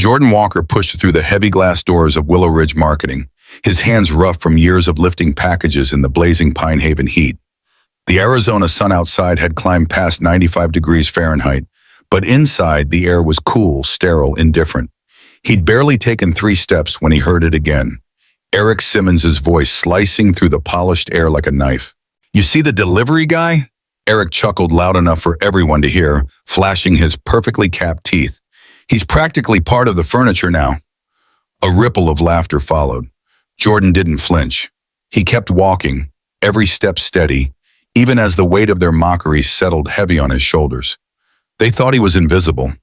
Jordan Walker pushed through the heavy glass doors of Willow Ridge Marketing, his hands rough from years of lifting packages in the blazing Pine Haven heat. The Arizona sun outside had climbed past 95 degrees Fahrenheit, but inside the air was cool, sterile, indifferent. He'd barely taken 3 steps when he heard it again. Eric Simmons's voice slicing through the polished air like a knife. "You see the delivery guy?" Eric chuckled loud enough for everyone to hear, flashing his perfectly capped teeth. "He's practically part of the furniture now." A ripple of laughter followed. Jordan didn't flinch. He kept walking, every step steady, even as the weight of their mockery settled heavy on his shoulders. They thought he was invisible,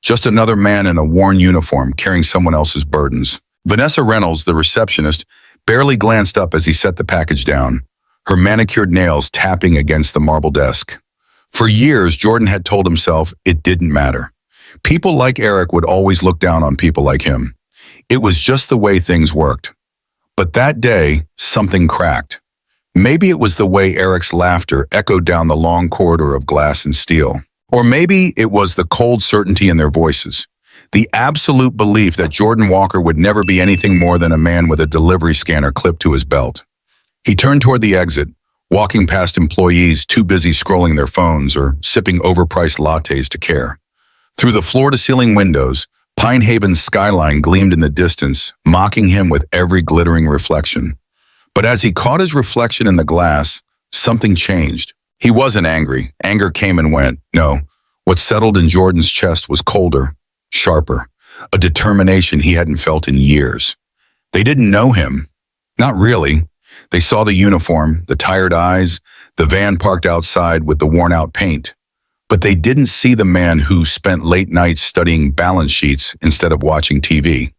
just another man in a worn uniform carrying someone else's burdens. Vanessa Reynolds, the receptionist, barely glanced up as he set the package down, her manicured nails tapping against the marble desk. For years, Jordan had told himself it didn't matter. People like Eric would always look down on people like him. It was just the way things worked. But that day, something cracked. Maybe it was the way Eric's laughter echoed down the long corridor of glass and steel. Or maybe it was the cold certainty in their voices. The absolute belief that Jordan Walker would never be anything more than a man with a delivery scanner clipped to his belt. He turned toward the exit, walking past employees too busy scrolling their phones or sipping overpriced lattes to care. Through the floor-to-ceiling windows, Pine Haven's skyline gleamed in the distance, mocking him with every glittering reflection. But as he caught his reflection in the glass, something changed. He wasn't angry. Anger came and went. No, what settled in Jordan's chest was colder, sharper, a determination he hadn't felt in years. They didn't know him. Not really. They saw the uniform, the tired eyes, the van parked outside with the worn-out paint. But they didn't see the man who spent late nights studying balance sheets instead of watching TV.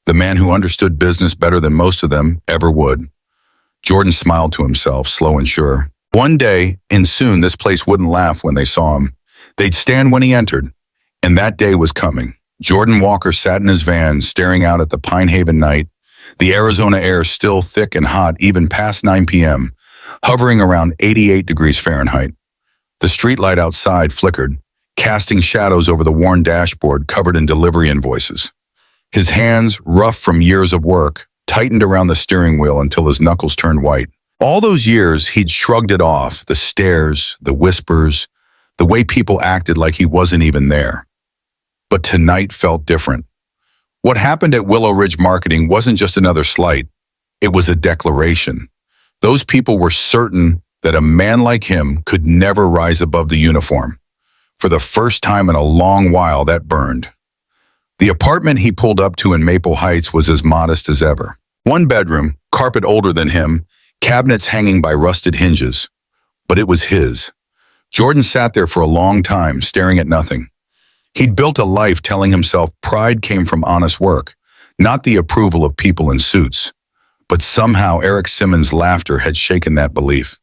The man who understood business better than most of them ever would. Jordan smiled to himself, slow and sure. One day, and soon, this place wouldn't laugh when they saw him. They'd stand when he entered, and that day was coming. Jordan Walker sat in his van, staring out at the Pine Haven night, the Arizona air still thick and hot even past 9 p.m., hovering around 88 degrees Fahrenheit. The streetlight outside flickered, casting shadows over the worn dashboard covered in delivery invoices. His hands, rough from years of work, tightened around the steering wheel until his knuckles turned white. All those years, he'd shrugged it off, the stares, the whispers, the way people acted like he wasn't even there. But tonight felt different. What happened at Willow Ridge Marketing wasn't just another slight. It was a declaration. Those people were certain that a man like him could never rise above the uniform. For the first time in a long while, that burned. The apartment he pulled up to in Maple Heights was as modest as ever. 1 bedroom, carpet older than him, cabinets hanging by rusted hinges. But it was his. Jordan sat there for a long time, staring at nothing. He'd built a life telling himself pride came from honest work, not the approval of people in suits. But somehow Eric Simmons' laughter had shaken that belief.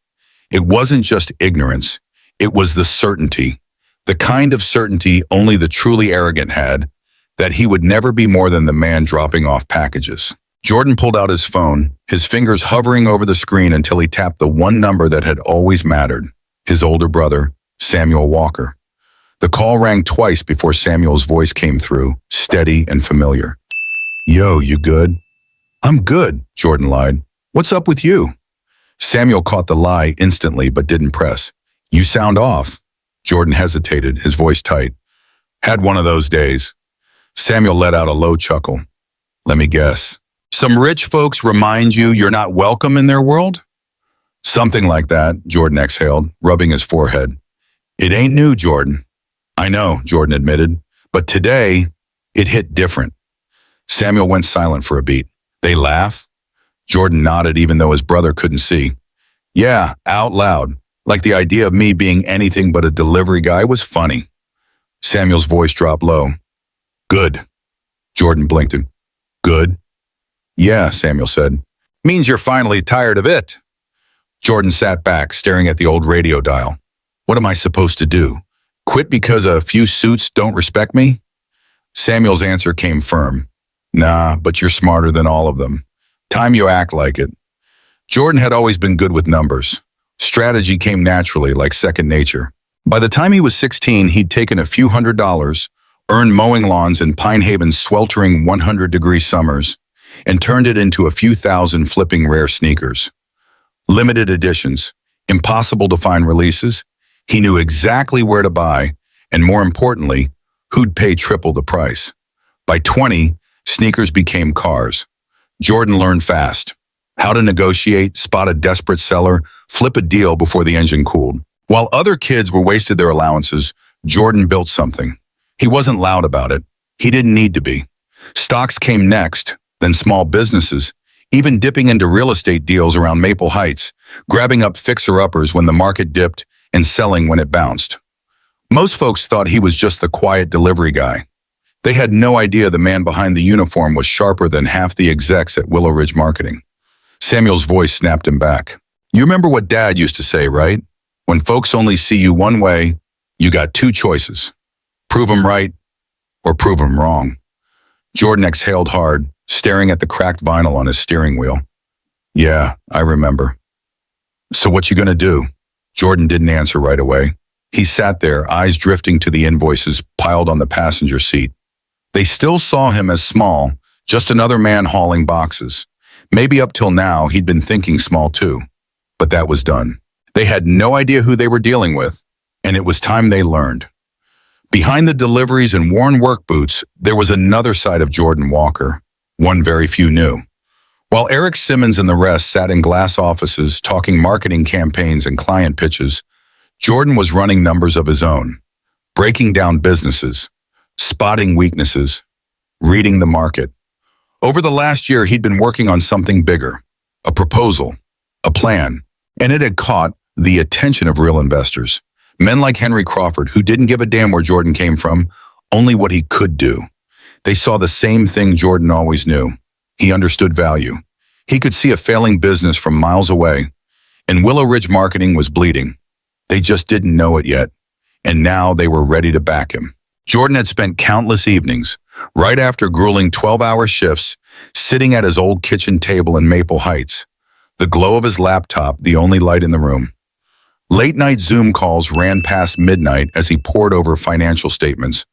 It wasn't just ignorance, it was the certainty. The kind of certainty only the truly arrogant had, that he would never be more than the man dropping off packages. Jordan pulled out his phone, his fingers hovering over the screen until he tapped the one number that had always mattered, his older brother, Samuel Walker. The call rang twice before Samuel's voice came through, steady and familiar. "Yo, you good?" "I'm good," Jordan lied. "What's up with you?" Samuel caught the lie instantly but didn't press. "You sound off." Jordan hesitated, his voice tight. "Had one of those days." Samuel let out a low chuckle. "Let me guess. Some rich folks remind you you're not welcome in their world?" "Something like that," Jordan exhaled, rubbing his forehead. "It ain't new, Jordan." "I know," Jordan admitted, "but today, it hit different." Samuel went silent for a beat. "They laugh?" Jordan nodded even though his brother couldn't see. "Yeah, out loud, like the idea of me being anything but a delivery guy was funny." Samuel's voice dropped low. "Good." Jordan blinked. "Good?" "Yeah," Samuel said. "Means you're finally tired of it." Jordan sat back, staring at the old radio dial. "What am I supposed to do? Quit because a few suits don't respect me?" Samuel's answer came firm. "Nah, but you're smarter than all of them. Time you act like it." Jordan had always been good with numbers. Strategy came naturally, like second nature. By the time he was 16, he'd taken a few $100s, earned mowing lawns in Pine Haven's sweltering 100-degree summers, and turned it into a few thousand flipping rare sneakers. Limited editions, impossible to find releases. He knew exactly where to buy, and more importantly, who'd pay triple the price. By 20, sneakers became cars. Jordan learned fast how to negotiate, spot a desperate seller, flip a deal before the engine cooled. While other kids were wasted their allowances, Jordan built something. He wasn't loud about it. He didn't need to be. Stocks came next, then small businesses, even dipping into real estate deals around Maple Heights, grabbing up fixer-uppers when the market dipped and selling when it bounced. Most folks thought he was just the quiet delivery guy. They had no idea the man behind the uniform was sharper than half the execs at Willow Ridge Marketing. Samuel's voice snapped him back. You remember what Dad used to say, right? When folks only see you one way, you got two choices. Prove 'em right or prove 'em wrong. Jordan exhaled hard, staring at the cracked vinyl on his steering wheel. Yeah, I remember. So what you gonna do? Jordan didn't answer right away. He sat there, eyes drifting to the invoices piled on the passenger seat. They still saw him as small, just another man hauling boxes. Maybe up till now, he'd been thinking small too. But that was done. They had no idea who they were dealing with, and it was time they learned. Behind the deliveries and worn work boots, there was another side of Jordan Walker, one very few knew. While Eric Simmons and the rest sat in glass offices talking marketing campaigns and client pitches, Jordan was running numbers of his own, breaking down businesses, spotting weaknesses, reading the market. Over the last year, he'd been working on something bigger, a proposal, a plan, and it had caught the attention of real investors. Men like Henry Crawford, who didn't give a damn where Jordan came from, only what he could do. They saw the same thing Jordan always knew. He understood value. He could see a failing business from miles away, and Willow Ridge Marketing was bleeding. They just didn't know it yet, and now they were ready to back him. Jordan had spent countless evenings, right after grueling 12-hour shifts, sitting at his old kitchen table in Maple Heights, the glow of his laptop the only light in the room. Late-night Zoom calls ran past midnight as he pored over financial statements,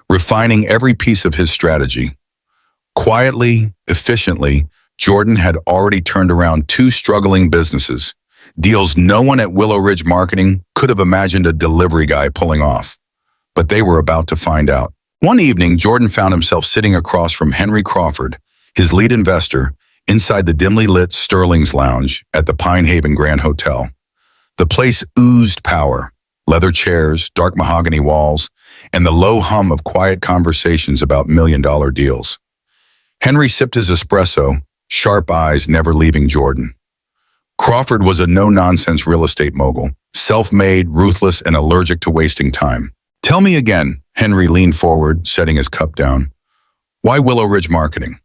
refining every piece of his strategy. Quietly, efficiently, Jordan had already turned around two struggling businesses, deals no one at Willow Ridge Marketing could have imagined a delivery guy pulling off. But they were about to find out. One evening, Jordan found himself sitting across from Henry Crawford, his lead investor, inside the dimly lit Sterling's Lounge at the Pine Haven Grand Hotel. The place oozed power, leather chairs, dark mahogany walls, and the low hum of quiet conversations about million-dollar deals. Henry sipped his espresso, sharp eyes never leaving Jordan. Crawford was a no-nonsense real estate mogul, self-made, ruthless, and allergic to wasting time. Tell me again, Henry leaned forward, setting his cup down. Why Willow Ridge Marketing?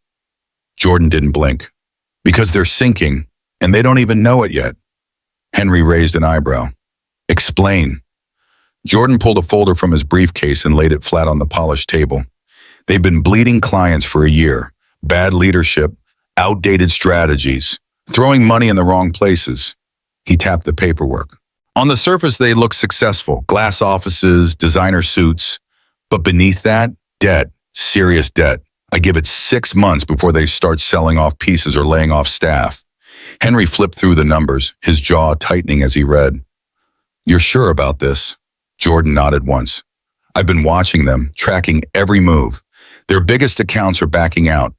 Jordan didn't blink. Because they're sinking, and they don't even know it yet. Henry raised an eyebrow. Explain. Jordan pulled a folder from his briefcase and laid it flat on the polished table. They've been bleeding clients for a year. Bad leadership, outdated strategies, throwing money in the wrong places. He tapped the paperwork. On the surface, they look successful. Glass offices, designer suits. But beneath that, debt, serious debt. I give it 6 months before they start selling off pieces or laying off staff. Henry flipped through the numbers, his jaw tightening as he read. You're sure about this? Jordan nodded once. I've been watching them, tracking every move. Their biggest accounts are backing out.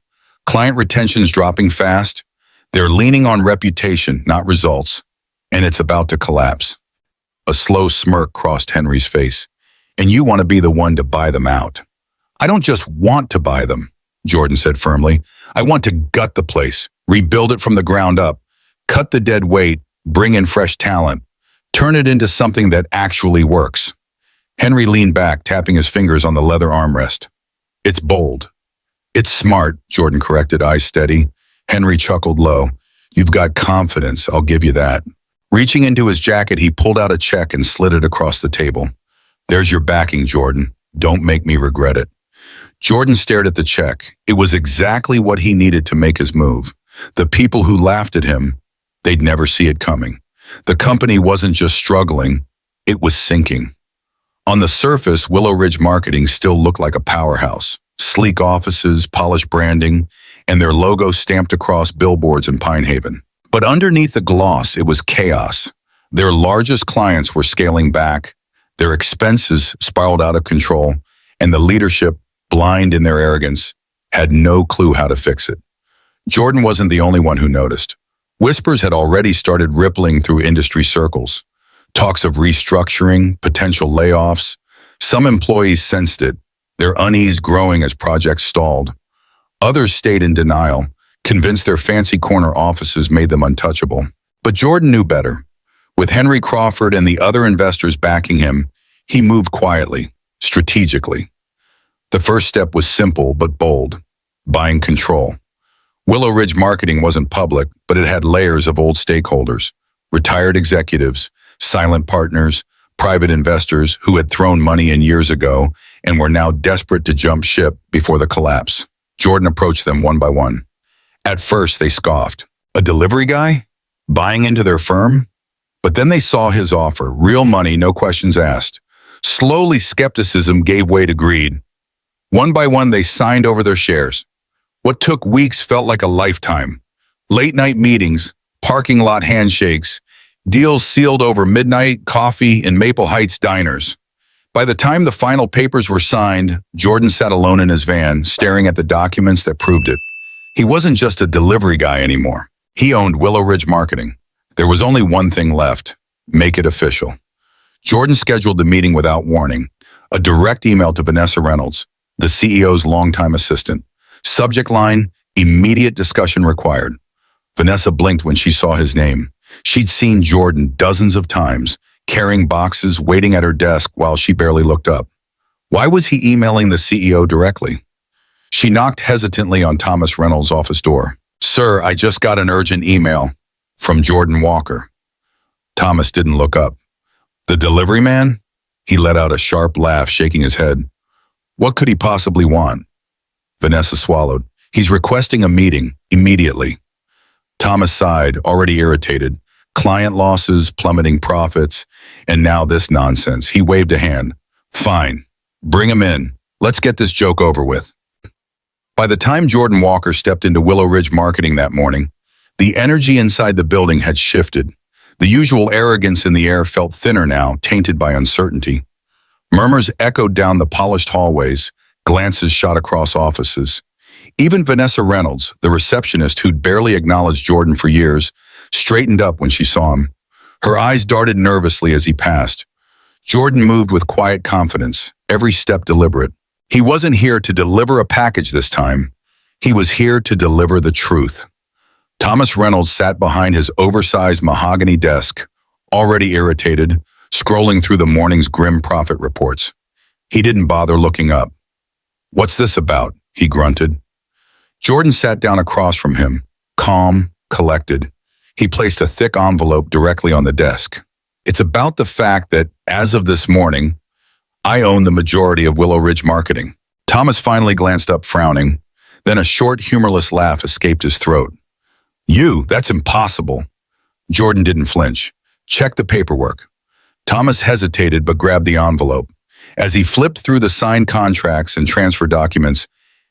Client retention's dropping fast. They're leaning on reputation, not results. And it's about to collapse. A slow smirk crossed Henry's face. And you want to be the one to buy them out. I don't just want to buy them, Jordan said firmly. I want to gut the place, rebuild it from the ground up, cut the dead weight, bring in fresh talent, turn it into something that actually works. Henry leaned back, tapping his fingers on the leather armrest. It's bold. It's smart, Jordan corrected, eyes steady. Henry chuckled low. You've got confidence, I'll give you that. Reaching into his jacket, he pulled out a check and slid it across the table. There's your backing, Jordan. Don't make me regret it. Jordan stared at the check. It was exactly what he needed to make his move. The people who laughed at him, they'd never see it coming. The company wasn't just struggling, it was sinking. On the surface, Willow Ridge Marketing still looked like a powerhouse. Sleek offices, polished branding, and their logo stamped across billboards in Pine Haven. But underneath the gloss, it was chaos. Their largest clients were scaling back, their expenses spiraled out of control, and the leadership, blind in their arrogance, had no clue how to fix it. Jordan wasn't the only one who noticed. Whispers had already started rippling through industry circles. Talks of restructuring, potential layoffs. Some employees sensed it, their unease growing as projects stalled. Others stayed in denial, convinced their fancy corner offices made them untouchable. But Jordan knew better. With Henry Crawford and the other investors backing him, he moved quietly, strategically. The first step was simple but bold: buying control. Willow Ridge Marketing wasn't public, but it had layers of old stakeholders, retired executives, silent partners, private investors who had thrown money in years ago and were now desperate to jump ship before the collapse. Jordan approached them one by one. At first, they scoffed. A delivery guy? Buying into their firm? But then they saw his offer, real money, no questions asked. Slowly, skepticism gave way to greed. One by one, they signed over their shares. What took weeks felt like a lifetime. Late-night meetings, parking lot handshakes, deals sealed over midnight coffee in Maple Heights diners. By the time the final papers were signed, Jordan sat alone in his van, staring at the documents that proved it. He wasn't just a delivery guy anymore. He owned Willow Ridge Marketing. There was only one thing left: make it official. Jordan scheduled the meeting without warning. A direct email to Vanessa Reynolds, the CEO's longtime assistant. Subject line: immediate discussion required. Vanessa blinked when she saw his name. She'd seen Jordan dozens of times, carrying boxes, waiting at her desk while she barely looked up. Why was he emailing the CEO directly? She knocked hesitantly on Thomas Reynolds' office door. "Sir, I just got an urgent email from Jordan Walker." Thomas didn't look up. "The delivery man?" He let out a sharp laugh, shaking his head. "What could he possibly want?" Vanessa swallowed. "He's requesting a meeting, immediately." Thomas sighed, already irritated. Client losses, plummeting profits, and now this nonsense. He waved a hand. "Fine. Bring him in. Let's get this joke over with." By the time Jordan Walker stepped into Willow Ridge Marketing that morning, the energy inside the building had shifted. The usual arrogance in the air felt thinner now, tainted by uncertainty. Murmurs echoed down the polished hallways, glances shot across offices. Even Vanessa Reynolds, the receptionist who'd barely acknowledged Jordan for years, straightened up when she saw him. Her eyes darted nervously as he passed. Jordan moved with quiet confidence, every step deliberate. He wasn't here to deliver a package this time. He was here to deliver the truth. Thomas Reynolds sat behind his oversized mahogany desk, already irritated, scrolling through the morning's grim profit reports. He didn't bother looking up. "What's this about?" he grunted. Jordan sat down across from him, calm, collected. He placed a thick envelope directly on the desk. "It's about the fact that, as of this morning, I own the majority of Willow Ridge Marketing." Thomas finally glanced up, frowning. Then a short, humorless laugh escaped his throat. "You? That's impossible." Jordan didn't flinch. "Check the paperwork." Thomas hesitated but grabbed the envelope. As he flipped through the signed contracts and transfer documents,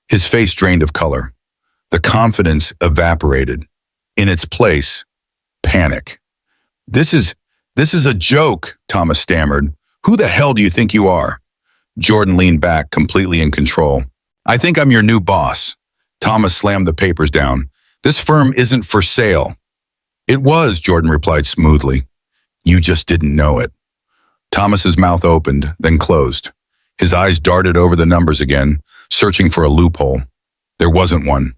his face drained of color. The confidence evaporated. In its place, panic. This is a joke," Thomas stammered. "Who the hell do you think you are?" Jordan leaned back, completely in control. "I think I'm your new boss." Thomas slammed the papers down. "This firm isn't for sale." "It was," Jordan replied smoothly. "You just didn't know it." Thomas's mouth opened, then closed. His eyes darted over the numbers again, searching for a loophole. There wasn't one.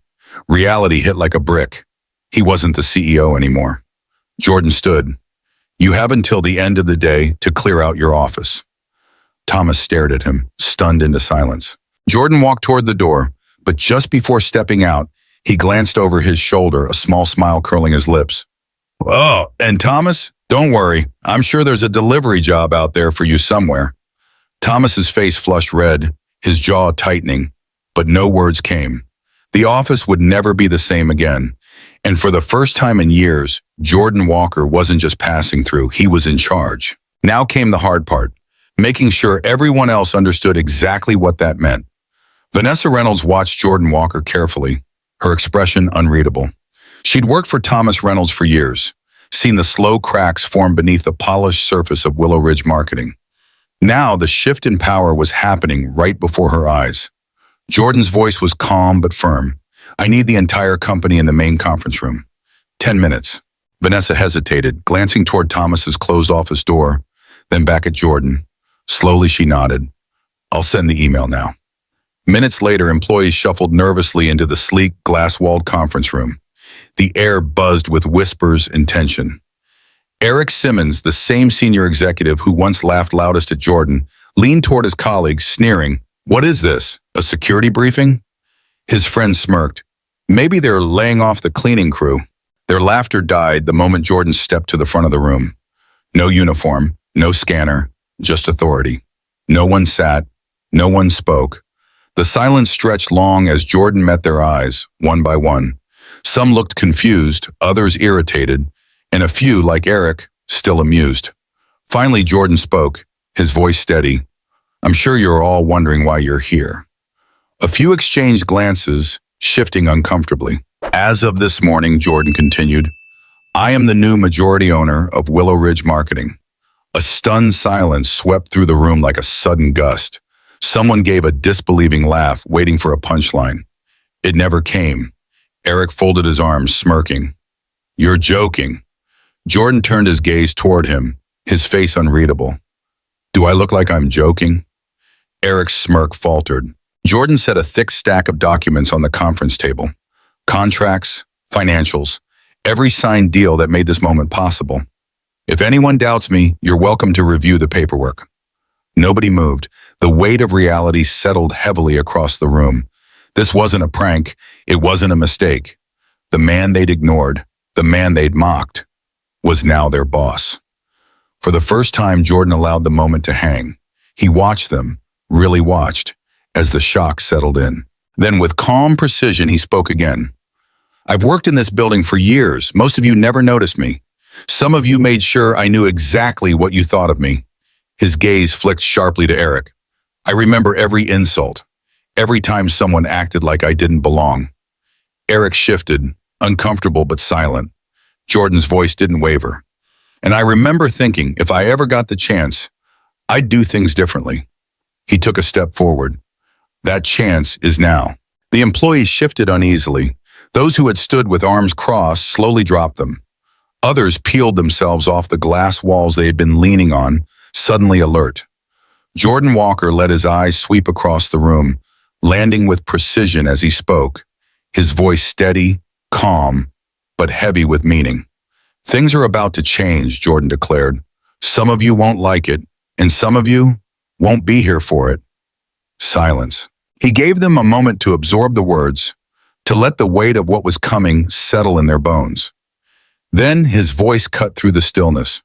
Reality hit like a brick. He wasn't the CEO anymore. Jordan stood. "You have until the end of the day to clear out your office." Thomas stared at him, stunned into silence. Jordan walked toward the door, but just before stepping out, he glanced over his shoulder, a small smile curling his lips. "Oh, and Thomas, don't worry. I'm sure there's a delivery job out there for you somewhere." Thomas's face flushed red, his jaw tightening, but no words came. The office would never be the same again. And for the first time in years, Jordan Walker wasn't just passing through, he was in charge. Now came the hard part: making sure everyone else understood exactly what that meant. Vanessa Reynolds watched Jordan Walker carefully, her expression unreadable. She'd worked for Thomas Reynolds for years, seen the slow cracks form beneath the polished surface of Willow Ridge marketing. Now the shift in power was happening right before her eyes. Jordan's voice was calm but firm. "I need the entire company in the main conference room. 10 minutes. Vanessa hesitated, glancing toward Thomas's closed office door, then back at Jordan. Slowly she nodded. "I'll send the email now." Minutes later, employees shuffled nervously into the sleek, glass-walled conference room. The air buzzed with whispers and tension. Eric Simmons, the same senior executive who once laughed loudest at Jordan, leaned toward his colleague, sneering. "What is this? A security briefing?" His friend smirked. "Maybe they're laying off the cleaning crew." Their laughter died the moment Jordan stepped to the front of the room. No uniform, no scanner, just authority. No one sat, no one spoke. The silence stretched long as Jordan met their eyes, one by one. Some looked confused, others irritated, and a few, like Eric, still amused. Finally, Jordan spoke, his voice steady. "I'm sure you're all wondering why you're here." A few exchanged glances, shifting uncomfortably. "As of this morning," Jordan continued, "I am the new majority owner of Willow Ridge Marketing." A stunned silence swept through the room like a sudden gust. Someone gave a disbelieving laugh, waiting for a punchline. It never came. Eric folded his arms, smirking. "You're joking." Jordan turned his gaze toward him, his face unreadable. "Do I look like I'm joking?" Eric's smirk faltered. Jordan set a thick stack of documents on the conference table. Contracts, financials, every signed deal that made this moment possible. "If anyone doubts me, you're welcome to review the paperwork." Nobody moved. The weight of reality settled heavily across the room. This wasn't a prank. It wasn't a mistake. The man they'd ignored, the man they'd mocked, was now their boss. For the first time, Jordan allowed the moment to hang. He watched them, really watched, as the shock settled in. Then with calm precision, he spoke again. "I've worked in this building for years. Most of you never noticed me. Some of you made sure I knew exactly what you thought of me." His gaze flicked sharply to Eric. "I remember every insult, every time someone acted like I didn't belong." Eric shifted, uncomfortable but silent. Jordan's voice didn't waver. "And I remember thinking, if I ever got the chance, I'd do things differently." He took a step forward. That chance is now. The employees shifted uneasily. Those who had stood with arms crossed slowly dropped them. Others peeled themselves off the glass walls they had been leaning on, suddenly alert. Jordan Walker let his eyes sweep across the room, landing with precision as he spoke, his voice steady, calm, but heavy with meaning. "Things are about to change," Jordan declared. "Some of you won't like it, and some of you won't be here for it." Silence. He gave them a moment to absorb the words, to let the weight of what was coming settle in their bones. Then his voice cut through the stillness.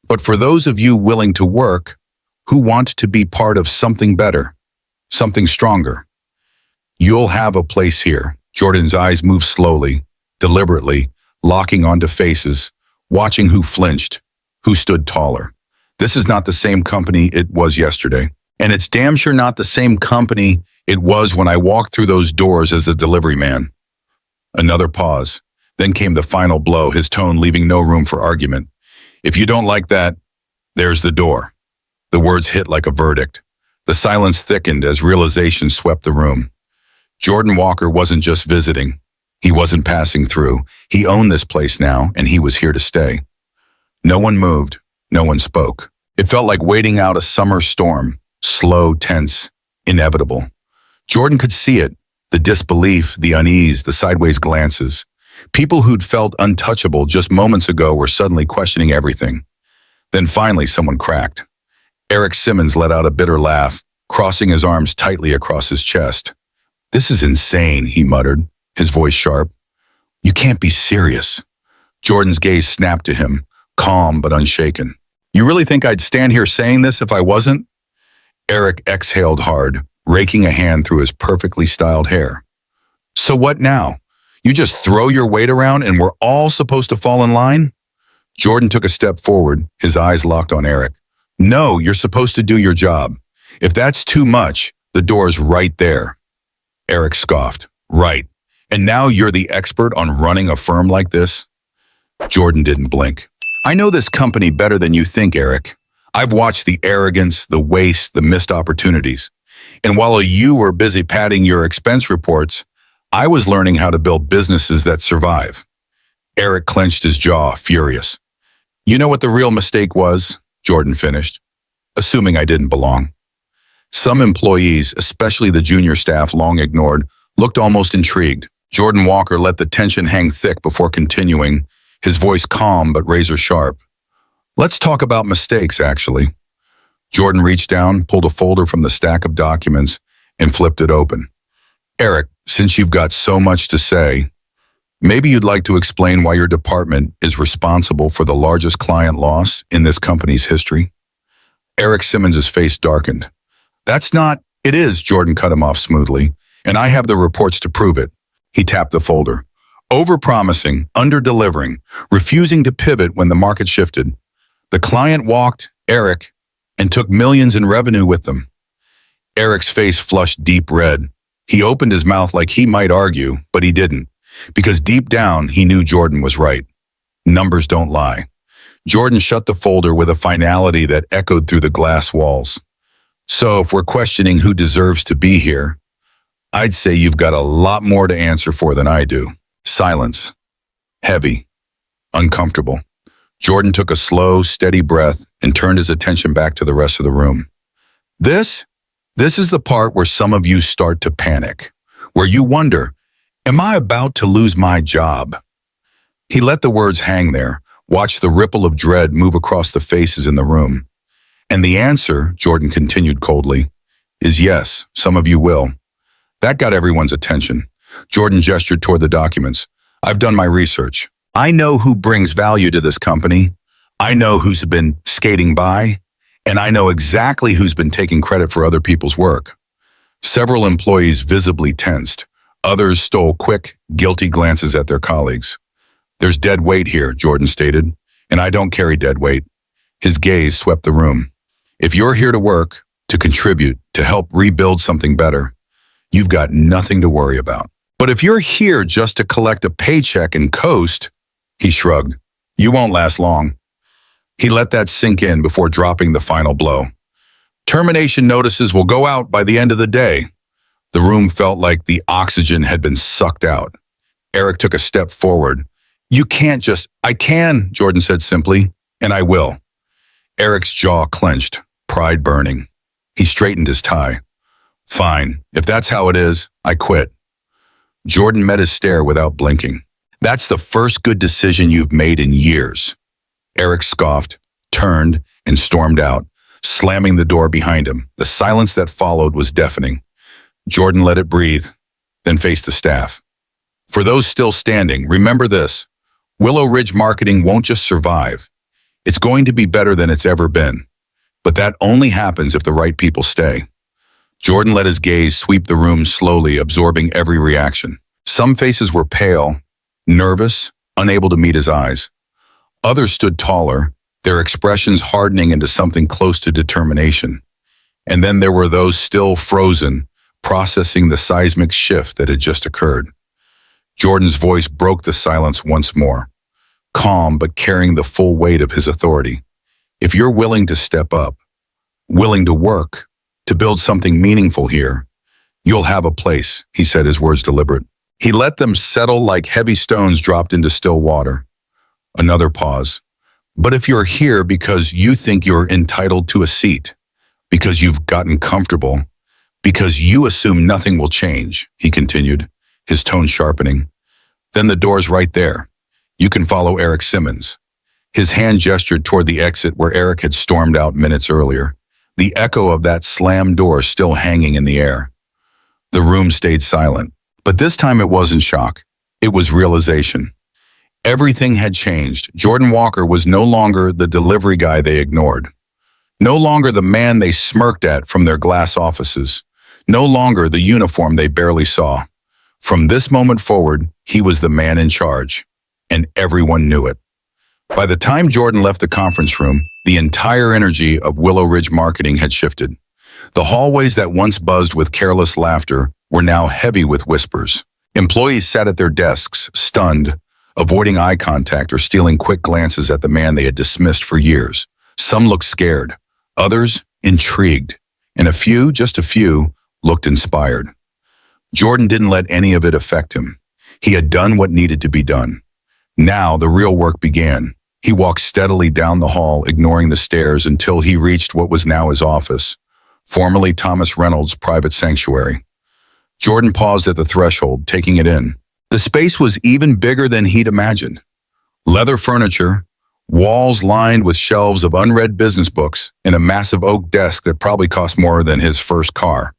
"But for those of you willing to work, who want to be part of something better, something stronger, you'll have a place here." Jordan's eyes moved slowly, deliberately, locking onto faces, watching who flinched, who stood taller. This is not the same company it was yesterday. And it's damn sure not the same company it was when I walked through those doors as the delivery man. Another pause. Then came the final blow, his tone leaving no room for argument. "If you don't like that, there's the door." The words hit like a verdict. The silence thickened as realization swept the room. Jordan Walker wasn't just visiting. He wasn't passing through. He owned this place now, and he was here to stay. No one moved. No one spoke. It felt like waiting out a summer storm, slow, tense, inevitable. Jordan could see it, the disbelief, the unease, the sideways glances. People who'd felt untouchable just moments ago were suddenly questioning everything. Then finally someone cracked. Eric Simmons let out a bitter laugh, crossing his arms tightly across his chest. "This is insane," he muttered, his voice sharp. "You can't be serious." Jordan's gaze snapped to him, calm but unshaken. "You really think I'd stand here saying this if I wasn't?" Eric exhaled hard, raking a hand through his perfectly styled hair. "So what now? You just throw your weight around and we're all supposed to fall in line?" Jordan took a step forward, his eyes locked on Eric. No, you're supposed to do your job. If that's too much, the door's right there. Eric scoffed. Right. And now you're the expert on running a firm like this? Jordan didn't blink. I know this company better than you think, Eric. I've watched the arrogance, the waste, the missed opportunities. And while you were busy padding your expense reports, I was learning how to build businesses that survive. Eric clenched his jaw, furious. You know what the real mistake was? Jordan finished. Assuming I didn't belong. Some employees, especially the junior staff long ignored, looked almost intrigued. Jordan Walker let the tension hang thick before continuing, his voice calm but razor sharp. Let's talk about mistakes, actually. Jordan reached down, pulled a folder from the stack of documents, and flipped it open. Eric, since you've got so much to say, maybe you'd like to explain why your department is responsible for the largest client loss in this company's history? Eric Simmons' face darkened. It is, Jordan cut him off smoothly, and I have the reports to prove it. He tapped the folder. Overpromising, under-delivering, refusing to pivot when the market shifted. The client walked, Eric, and took millions in revenue with them. Eric's face flushed deep red. He opened his mouth like he might argue, but he didn't, because deep down he knew Jordan was right. Numbers don't lie. Jordan shut the folder with a finality that echoed through the glass walls. So if we're questioning who deserves to be here, I'd say you've got a lot more to answer for than I do. Silence. Heavy. Uncomfortable. Jordan took a slow, steady breath and turned his attention back to the rest of the room. This is the part where some of you start to panic, where you wonder, am I about to lose my job? He let the words hang there, watched the ripple of dread move across the faces in the room. And the answer, Jordan continued coldly, is yes, some of you will. That got everyone's attention. Jordan gestured toward the documents. I've done my research. I know who brings value to this company. I know who's been skating by, and I know exactly who's been taking credit for other people's work. Several employees visibly tensed. Others stole quick, guilty glances at their colleagues. There's dead weight here, Jordan stated, and I don't carry dead weight. His gaze swept the room. If you're here to work, to contribute, to help rebuild something better, you've got nothing to worry about. But if you're here just to collect a paycheck and coast, he shrugged, you won't last long. He let that sink in before dropping the final blow. Termination notices will go out by the end of the day. The room felt like the oxygen had been sucked out. Eric took a step forward. I can, Jordan said simply, and I will. Eric's jaw clenched, pride burning. He straightened his tie. Fine, if that's how it is, I quit. Jordan met his stare without blinking. That's the first good decision you've made in years. Eric scoffed, turned, and stormed out, slamming the door behind him. The silence that followed was deafening. Jordan let it breathe, then faced the staff. For those still standing, remember this. Willow Ridge marketing won't just survive. It's going to be better than it's ever been. But that only happens if the right people stay. Jordan let his gaze sweep the room slowly, absorbing every reaction. Some faces were pale, nervous, unable to meet his eyes. Others stood taller, their expressions hardening into something close to determination. And then there were those still frozen, processing the seismic shift that had just occurred. Jordan's voice broke the silence once more, calm but carrying the full weight of his authority. If you're willing to step up, willing to work, to build something meaningful here, you'll have a place, he said, his words deliberate. He let them settle like heavy stones dropped into still water. Another pause. But if you're here because you think you're entitled to a seat, because you've gotten comfortable, because you assume nothing will change, he continued, his tone sharpening, then the door's right there. You can follow Eric Simmons. His hand gestured toward the exit where Eric had stormed out minutes earlier, the echo of that slammed door still hanging in the air. The room stayed silent, but this time it wasn't shock. It was realization. Everything had changed. Jordan Walker was no longer the delivery guy they ignored. No longer the man they smirked at from their glass offices. No longer the uniform they barely saw. From this moment forward, he was the man in charge, and everyone knew it. By the time Jordan left the conference room, the entire energy of Willow Ridge marketing had shifted. The hallways that once buzzed with careless laughter were now heavy with whispers. Employees sat at their desks, stunned, avoiding eye contact or stealing quick glances at the man they had dismissed for years. Some looked scared, others intrigued, and a few, just a few, looked inspired. Jordan didn't let any of it affect him. He had done what needed to be done. Now the real work began. He walked steadily down the hall, ignoring the stairs until he reached what was now his office, formerly Thomas Reynolds' private sanctuary. Jordan paused at the threshold, taking it in. The space was even bigger than he'd imagined. Leather furniture, walls lined with shelves of unread business books, and a massive oak desk that probably cost more than his first car.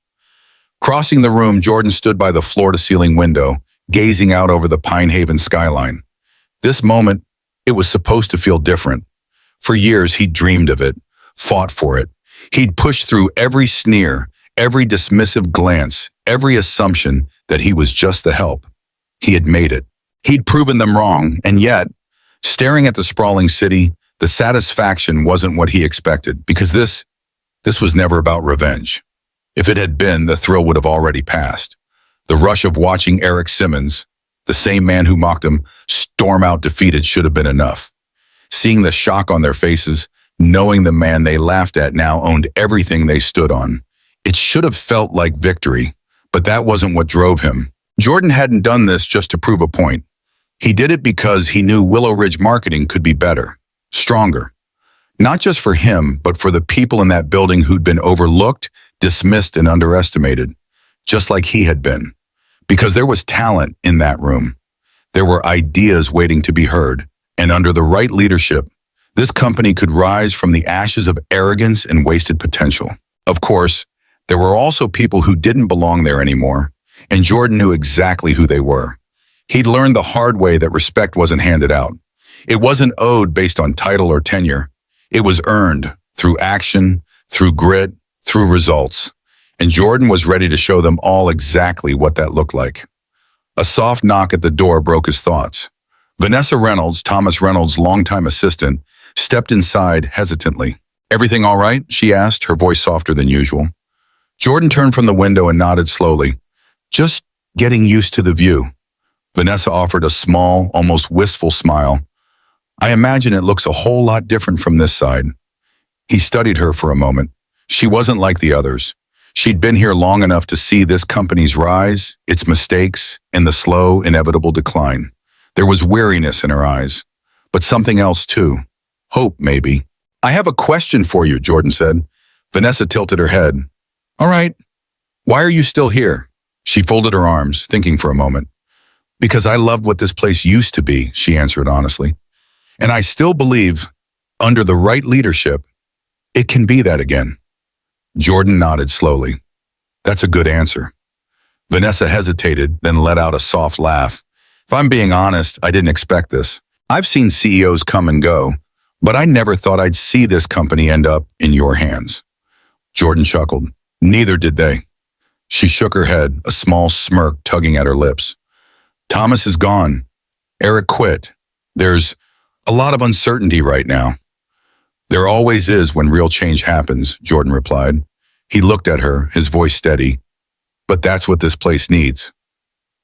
Crossing the room, Jordan stood by the floor-to-ceiling window, gazing out over the Pine Haven skyline. This moment, it was supposed to feel different. For years, he'd dreamed of it, fought for it. He'd pushed through every sneer, every dismissive glance, every assumption that he was just the help. He had made it. He'd proven them wrong, and yet, staring at the sprawling city, the satisfaction wasn't what he expected, because this was never about revenge. If it had been, the thrill would have already passed. The rush of watching Eric Simmons, the same man who mocked him, storm out defeated should have been enough. Seeing the shock on their faces, knowing the man they laughed at now owned everything they stood on, it should have felt like victory, but that wasn't what drove him. Jordan hadn't done this just to prove a point. He did it because he knew Willow Ridge marketing could be better, stronger. Not just for him, but for the people in that building who'd been overlooked, dismissed, and underestimated, just like he had been. Because there was talent in that room. There were ideas waiting to be heard, and under the right leadership, this company could rise from the ashes of arrogance and wasted potential. Of course, there were also people who didn't belong there anymore, and Jordan knew exactly who they were. He'd learned the hard way that respect wasn't handed out. It wasn't owed based on title or tenure. It was earned through action, through grit, through results. And Jordan was ready to show them all exactly what that looked like. A soft knock at the door broke his thoughts. Vanessa Reynolds, Thomas Reynolds' longtime assistant, stepped inside hesitantly. "Everything all right?" she asked, her voice softer than usual. Jordan turned from the window and nodded slowly. "Just getting used to the view." Vanessa offered a small, almost wistful smile. "I imagine it looks a whole lot different from this side." He studied her for a moment. She wasn't like the others. She'd been here long enough to see this company's rise, its mistakes, and the slow, inevitable decline. There was weariness in her eyes, but something else too. Hope, maybe. "I have a question for you," Jordan said. Vanessa tilted her head. "All right. Why are you still here?" She folded her arms, thinking for a moment. "Because I loved what this place used to be," she answered honestly. "And I still believe, under the right leadership, it can be that again." Jordan nodded slowly. "That's a good answer." Vanessa hesitated, then let out a soft laugh. "If I'm being honest, I didn't expect this. I've seen CEOs come and go, but I never thought I'd see this company end up in your hands." Jordan chuckled. "Neither did they." She shook her head, a small smirk tugging at her lips. "Thomas is gone. Eric quit. There's a lot of uncertainty right now." "There always is when real change happens," Jordan replied. He looked at her, his voice steady. "But that's what this place needs."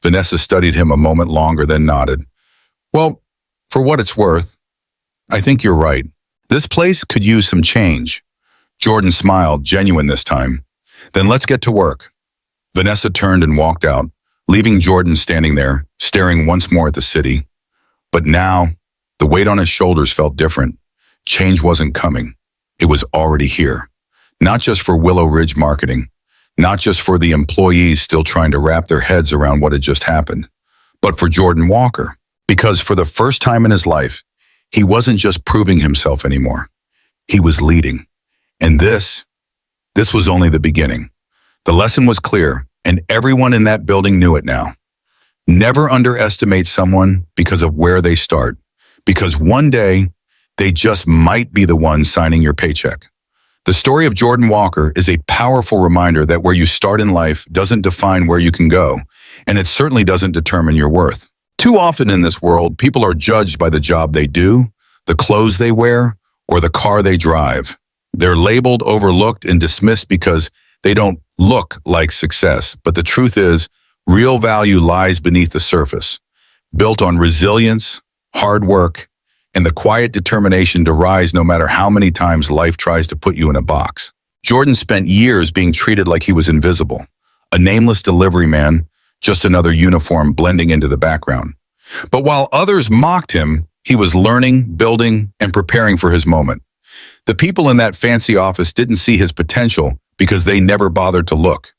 Vanessa studied him a moment longer, then nodded. "Well, for what it's worth, I think you're right. This place could use some change." Jordan smiled, genuine this time. "Then let's get to work." Vanessa turned and walked out, leaving Jordan standing there, staring once more at the city. But now, the weight on his shoulders felt different. Change wasn't coming. It was already here. Not just for Willow Ridge marketing, not just for the employees still trying to wrap their heads around what had just happened, but for Jordan Walker. Because for the first time in his life, he wasn't just proving himself anymore. He was leading. And this was only the beginning. The lesson was clear, and everyone in that building knew it now. Never underestimate someone because of where they start, because one day, they just might be the one signing your paycheck. The story of Jordan Walker is a powerful reminder that where you start in life doesn't define where you can go, and it certainly doesn't determine your worth. Too often in this world, people are judged by the job they do, the clothes they wear, or the car they drive. They're labeled, overlooked, and dismissed because they don't look like success. But the truth is, real value lies beneath the surface, built on resilience, hard work, and the quiet determination to rise no matter how many times life tries to put you in a box. Jordan spent years being treated like he was invisible, a nameless delivery man, just another uniform blending into the background. But while others mocked him, he was learning, building, and preparing for his moment. The people in that fancy office didn't see his potential because they never bothered to look.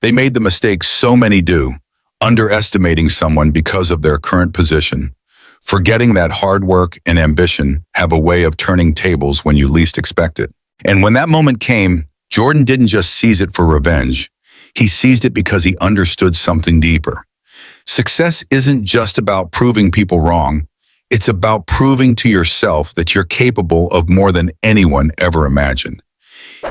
They made the mistake so many do, underestimating someone because of their current position, forgetting that hard work and ambition have a way of turning tables when you least expect it. And when that moment came, Jordan didn't just seize it for revenge. He seized it because he understood something deeper. Success isn't just about proving people wrong. It's about proving to yourself that you're capable of more than anyone ever imagined.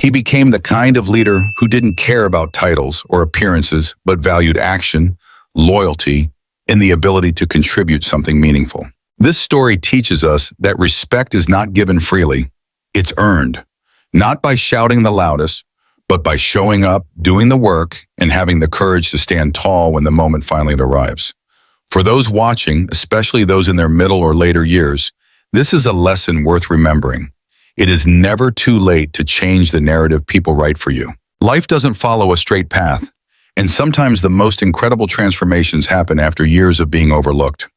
He became the kind of leader who didn't care about titles or appearances, but valued action, loyalty, and the ability to contribute something meaningful. This story teaches us that respect is not given freely. It's earned, not by shouting the loudest, but by showing up, doing the work, and having the courage to stand tall when the moment finally arrives. For those watching, especially those in their middle or later years, this is a lesson worth remembering. It is never too late to change the narrative people write for you. Life doesn't follow a straight path, and sometimes the most incredible transformations happen after years of being overlooked.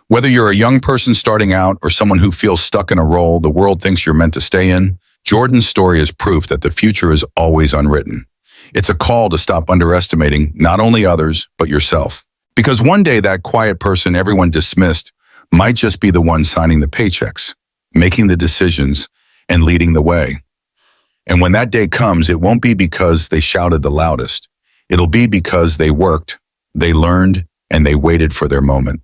Whether you're a young person starting out or someone who feels stuck in a role the world thinks you're meant to stay in, Jordan's story is proof that the future is always unwritten. It's a call to stop underestimating not only others, but yourself. Because one day that quiet person everyone dismissed might just be the one signing the paychecks, making the decisions, and leading the way. And when that day comes, it won't be because they shouted the loudest. It'll be because they worked, they learned, and they waited for their moment.